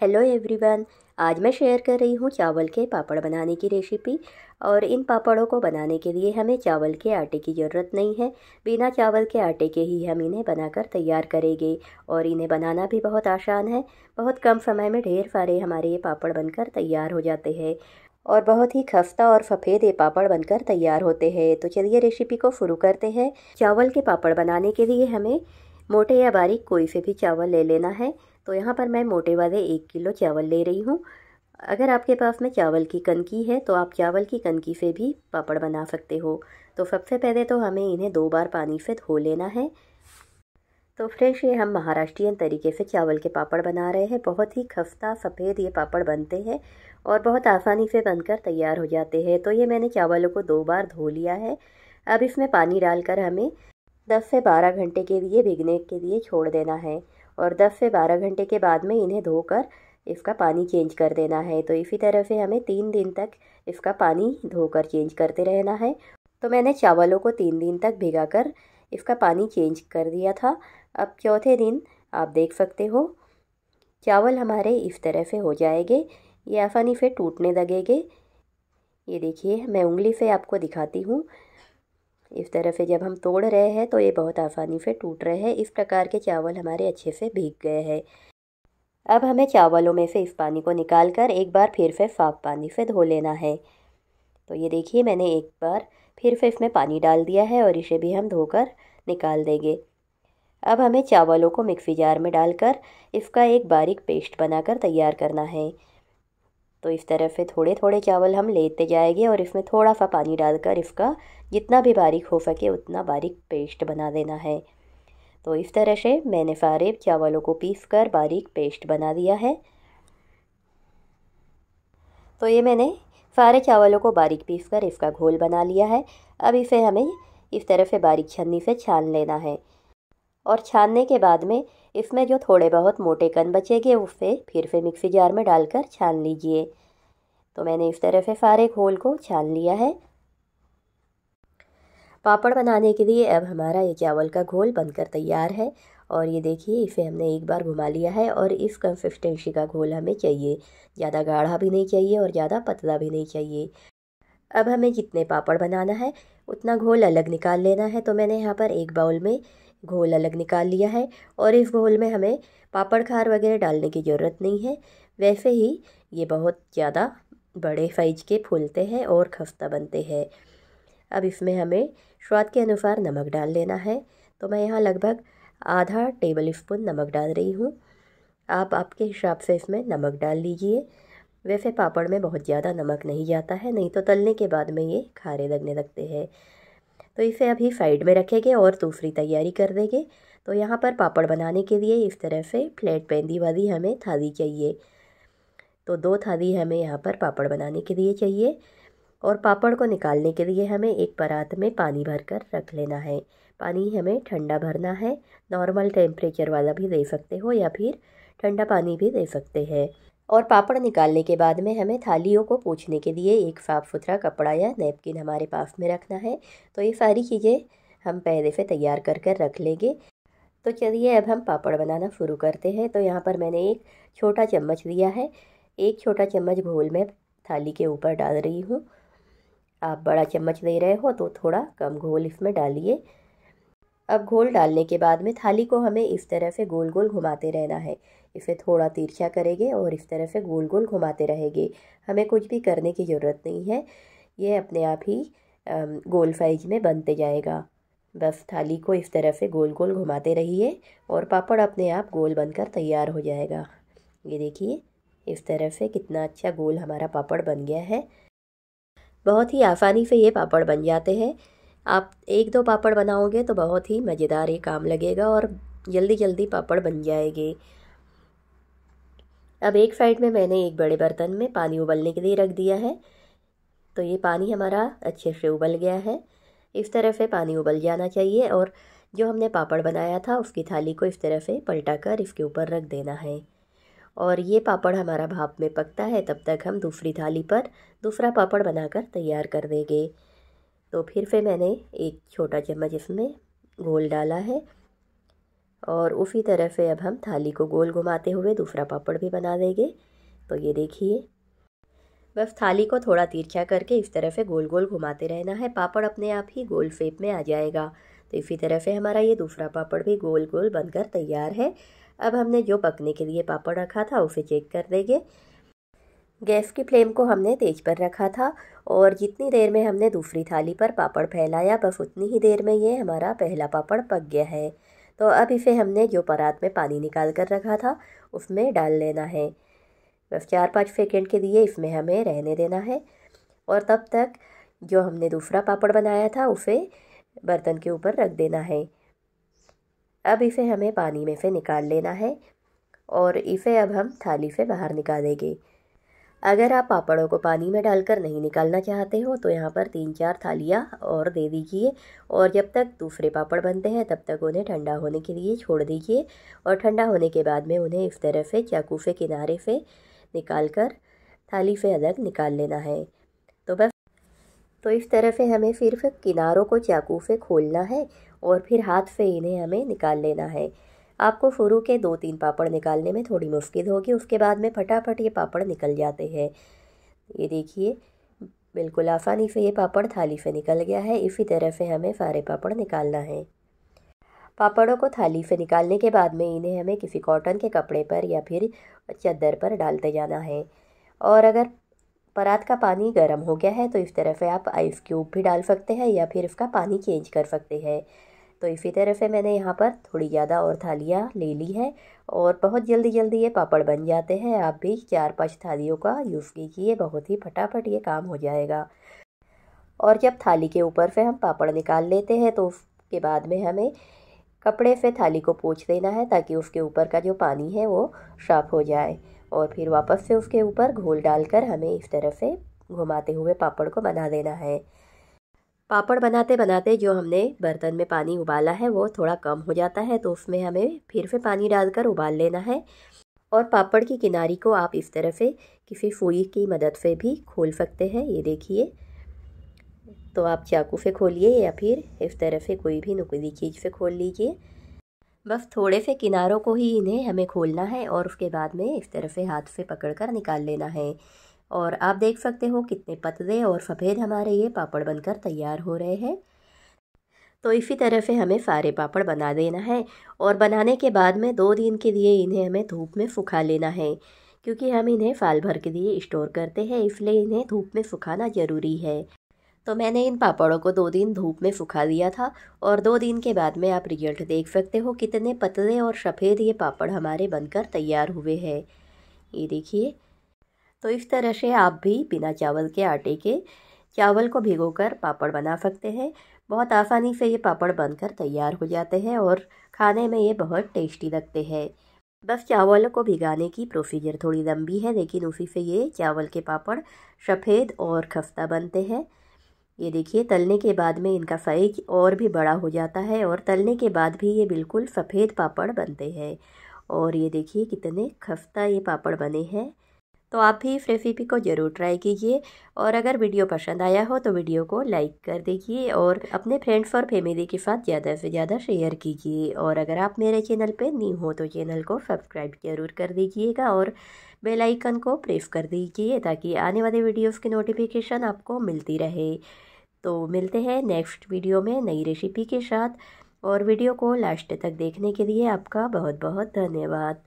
Hello everyone. आज मैं share कर रही हूँ चावल के पापड़ बनाने की रेसिपी। और इन पापड़ों को बनाने के लिए हमें चावल के आटे की ज़रूरत नहीं है। बिना चावल के आटे के ही हम इन्हें बनाकर तैयार करेंगे। और इन्हें बनाना भी बहुत आसान है। बहुत कम समय में ढेर सारे हमारे ये पापड़ बनकर तैयार हो जाते हैं। और बहुत ही खस्ता और सफ़ेद ये पापड़ बनकर तैयार होते हैं। तो चलिए रेसिपी को शुरू करते हैं। चावल के पापड़ बनाने के लिए हमें मोटे या बारीक कोई से भी चावल ले लेना है। तो यहाँ पर मैं मोटे वाले 1 किलो चावल ले रही हूँ। अगर आपके पास में चावल की कनकी है तो आप चावल की कनकी से भी पापड़ बना सकते हो। तो सबसे पहले तो हमें इन्हें 2 बार पानी से धो लेना है। तो फ्रेश ये हम महाराष्ट्रियन तरीके से चावल के पापड़ बना रहे हैं। बहुत ही खस्ता सफ़ेद ये पापड़ बनते हैं और बहुत आसानी से बनकर तैयार हो जाते हैं। तो ये मैंने चावलों को 2 बार धो लिया है। अब इसमें पानी डालकर हमें 10 से 12 घंटे के लिए भिगने के लिए छोड़ देना है। और 10 से 12 घंटे के बाद में इन्हें धोकर इसका पानी चेंज कर देना है। तो इसी तरह से हमें 3 दिन तक इसका पानी धोकर चेंज करते रहना है। तो मैंने चावलों को 3 दिन तक भिगाकर इसका पानी चेंज कर दिया था। अब चौथे दिन आप देख सकते हो चावल हमारे इस तरह से हो जाएंगे। ये आसानी से टूटने लगेंगे। ये देखिए मैं उंगली से आपको दिखाती हूँ। इस तरह से जब हम तोड़ रहे हैं तो ये बहुत आसानी से टूट रहे हैं। इस प्रकार के चावल हमारे अच्छे से भीग गए हैं। अब हमें चावलों में से इस पानी को निकाल कर एक बार फिर से साफ पानी से धो लेना है। तो ये देखिए मैंने एक बार फिर से इसमें पानी डाल दिया है और इसे भी हम धोकर निकाल देंगे। अब हमें चावलों को मिक्सी जार में डालकर इसका एक बारीक पेस्ट बनाकर तैयार करना है। तो इस तरह से थोड़े थोड़े चावल हम लेते जाएंगे और इसमें थोड़ा सा पानी डालकर इसका जितना भी बारीक हो सके उतना बारीक पेस्ट बना देना है। तो इस तरह से मैंने सारे चावलों को पीस कर बारीक पेस्ट बना दिया है। तो ये मैंने सारे चावलों को बारीक पीस कर इसका घोल बना लिया है। अब इसे हमें इस तरह से बारीक छन्नी से छान लेना है। और छानने के बाद में इसमें जो थोड़े बहुत मोटे कण बचेंगे उससे फिर से मिक्सी जार में डालकर छान लीजिए। तो मैंने इस तरह से सारे घोल को छान लिया है। पापड़ बनाने के लिए अब हमारा ये चावल का घोल बनकर तैयार है। और ये देखिए इसे हमने एक बार घुमा लिया है और इस कंसिस्टेंसी का घोल हमें चाहिए। ज़्यादा गाढ़ा भी नहीं चाहिए और ज़्यादा पतला भी नहीं चाहिए। अब हमें जितने पापड़ बनाना है उतना घोल अलग निकाल लेना है। तो मैंने यहाँ पर एक बाउल में घोल अलग निकाल लिया है। और इस घोल में हमें पापड़ खार वगैरह डालने की ज़रूरत नहीं है। वैसे ही ये बहुत ज़्यादा बड़े साइज के फूलते हैं और खस्ता बनते हैं। अब इसमें हमें स्वाद के अनुसार नमक डाल लेना है। तो मैं यहाँ लगभग आधा टेबल स्पून नमक डाल रही हूँ। आप आपके हिसाब से इसमें नमक डाल लीजिए। वैसे पापड़ में बहुत ज़्यादा नमक नहीं जाता है, नहीं तो तलने के बाद में ये खारे लगने लगते हैं। तो इसे अभी साइड में रखेंगे और दूसरी तैयारी कर देंगे। तो यहाँ पर पापड़ बनाने के लिए इस तरह से फ्लैट पैंदी वाली हमें थाली चाहिए। तो 2 थाली हमें यहाँ पर पापड़ बनाने के लिए चाहिए। और पापड़ को निकालने के लिए हमें एक परात में पानी भरकर रख लेना है। पानी हमें ठंडा भरना है। नॉर्मल टेम्परेचर वाला भी दे सकते हो या फिर ठंडा पानी भी दे सकते हैं। और पापड़ निकालने के बाद में हमें थालियों को पोंछने के लिए एक साफ़ सुथरा कपड़ा या नैपकिन हमारे पास में रखना है। तो ये सारी चीज़ें हम पहले से तैयार कर कर रख लेंगे। तो चलिए अब हम पापड़ बनाना शुरू करते हैं। तो यहाँ पर मैंने एक छोटा चम्मच लिया है। एक छोटा चम्मच घोल मैं थाली के ऊपर डाल रही हूँ। आप बड़ा चम्मच ले रहे हो तो थोड़ा कम घोल इसमें डालिए। अब घोल डालने के बाद में थाली को हमें इस तरह से गोल गोल घुमाते रहना है। इसे थोड़ा तिरछा करेंगे और इस तरह से गोल गोल घुमाते रहेंगे। हमें कुछ भी करने की ज़रूरत नहीं है। ये अपने आप ही गोल साइज में बनते जाएगा। बस थाली को इस तरह से गोल गोल घुमाते रहिए और पापड़ अपने आप गोल बनकर तैयार हो जाएगा। ये देखिए इस तरह से कितना अच्छा गोल हमारा पापड़ बन गया है। बहुत ही आसानी से ये पापड़ बन जाते हैं। आप 1-2 पापड़ बनाओगे तो बहुत ही मज़ेदार ये काम लगेगा और जल्दी जल्दी पापड़ बन जाएंगे। अब एक साइड में मैंने एक बड़े बर्तन में पानी उबलने के लिए रख दिया है। तो ये पानी हमारा अच्छे से उबल गया है। इस तरह से पानी उबल जाना चाहिए। और जो हमने पापड़ बनाया था उसकी थाली को इस तरह से पलटा कर इसके ऊपर रख देना है। और ये पापड़ हमारा भाप में पकता है तब तक हम दूसरी थाली पर दूसरा पापड़ बनाकर तैयार कर देंगे। तो फिर से मैंने एक छोटा चम्मच इसमें घोल डाला है। और उसी तरह से अब हम थाली को गोल घुमाते हुए दूसरा पापड़ भी बना लेंगे। तो ये देखिए, बस थाली को थोड़ा तिरछा करके इस तरह से गोल गोल घुमाते रहना है, पापड़ अपने आप ही गोल शेप में आ जाएगा। तो इसी तरह से हमारा ये दूसरा पापड़ भी गोल गोल बनकर तैयार है। अब हमने जो पकने के लिए पापड़ रखा था उसे चेक कर देंगे। गैस की फ्लेम को हमने तेज पर रखा था और जितनी देर में हमने दूसरी थाली पर पापड़ फैलाया बस उतनी ही देर में ये हमारा पहला पापड़ पक गया है। तो अब इसे हमने जो परात में पानी निकाल कर रखा था उसमें डाल लेना है। बस 4-5 सेकेंड के लिए इसमें हमें रहने देना है और तब तक जो हमने दूसरा पापड़ बनाया था उसे बर्तन के ऊपर रख देना है। अब इसे हमें पानी में से निकाल लेना है और इसे अब हम थाली से बाहर निकालेंगे। अगर आप पापड़ों को पानी में डालकर नहीं निकालना चाहते हो तो यहाँ पर 3-4 थालियाँ और दे दीजिए और जब तक दूसरे पापड़ बनते हैं तब तक उन्हें ठंडा होने के लिए छोड़ दीजिए और ठंडा होने के बाद में उन्हें इस तरह से चाकू से किनारे से निकाल कर थाली से अलग निकाल लेना है। तो इस तरह से हमें सिर्फ किनारों को चाकू से खोलना है और फिर हाथ से इन्हें हमें निकाल लेना है। आपको शुरू के 2-3 पापड़ निकालने में थोड़ी मुश्किल होगी, उसके बाद में फटाफट ये पापड़ निकल जाते हैं। ये देखिए, बिल्कुल आसानी से ये पापड़ थाली से निकल गया है। इसी तरह से हमें सारे पापड़ निकालना है। पापड़ों को थाली से निकालने के बाद में इन्हें हमें किसी कॉटन के कपड़े पर या फिर चादर पर डालते जाना है। और अगर परात का पानी गर्म हो गया है तो इस तरह से आप आइस क्यूब भी डाल सकते हैं या फिर इसका पानी चेंज कर सकते हैं। तो इसी तरह से मैंने यहाँ पर थोड़ी ज़्यादा और थालियाँ ले ली है और बहुत जल्दी जल्दी ये पापड़ बन जाते हैं। आप भी 4-5 थालियों का यूज़ कीजिए, बहुत ही फटाफट ये काम हो जाएगा। और जब थाली के ऊपर से हम पापड़ निकाल लेते हैं तो उसके बाद में हमें कपड़े से थाली को पोंछ देना है ताकि उसके ऊपर का जो पानी है वो साफ़ हो जाए। और फिर वापस से उसके ऊपर घोल डालकर हमें इस तरह से घुमाते हुए पापड़ को बना देना है। पापड़ बनाते बनाते जो हमने बर्तन में पानी उबाला है वो थोड़ा कम हो जाता है तो उसमें हमें फिर से पानी डालकर उबाल लेना है। और पापड़ की किनारी को आप इस तरह से किसी सुई की मदद से भी खोल सकते हैं। ये देखिए, तो आप चाकू से खोलिए या फिर इस तरह से कोई भी नुकीली चीज़ से खोल लीजिए। बस थोड़े से किनारों को ही इन्हें हमें खोलना है और उसके बाद में इस तरह से हाथ से पकड़कर निकाल लेना है। और आप देख सकते हो कितने पतले और सफ़ेद हमारे ये पापड़ बनकर तैयार हो रहे हैं। तो इसी तरह से हमें सारे पापड़ बना देना है और बनाने के बाद में 2 दिन के लिए इन्हें हमें धूप में सुखा लेना है, क्योंकि हम इन्हें साल भर के लिए स्टोर करते हैं, इसलिए इन्हें धूप में सुखाना ज़रूरी है। तो मैंने इन पापड़ों को 2 दिन धूप में सुखा दिया था और 2 दिन के बाद में आप रिजल्ट देख सकते हो कितने पतले और सफ़ेद ये पापड़ हमारे बनकर तैयार हुए हैं। ये देखिए, तो इस तरह से आप भी बिना चावल के आटे के चावल को भिगोकर पापड़ बना सकते हैं। बहुत आसानी से ये पापड़ बनकर तैयार हो जाते हैं और खाने में ये बहुत टेस्टी लगते हैं। बस चावल को भिगाने की प्रोसीजर थोड़ी लंबी है, लेकिन उसी से ये चावल के पापड़ सफ़ेद और खस्ता बनते हैं। ये देखिए, तलने के बाद में इनका साइज और भी बड़ा हो जाता है और तलने के बाद भी ये बिल्कुल सफ़ेद पापड़ बनते हैं। और ये देखिए कितने खस्ता ये पापड़ बने हैं। तो आप भी इस रेसिपी को ज़रूर ट्राई कीजिए और अगर वीडियो पसंद आया हो तो वीडियो को लाइक कर दीजिए और अपने फ्रेंड्स और फैमिली के साथ ज़्यादा से ज़्यादा शेयर कीजिए। और अगर आप मेरे चैनल पे न्यू हो तो चैनल को सब्सक्राइब ज़रूर कर दीजिएगा और बेल आइकन को प्रेस कर दीजिए ताकि आने वाले वीडियोस की नोटिफिकेशन आपको मिलती रहे। तो मिलते हैं नेक्स्ट वीडियो में नई रेसिपी के साथ और वीडियो को लास्ट तक देखने के लिए आपका बहुत बहुत धन्यवाद।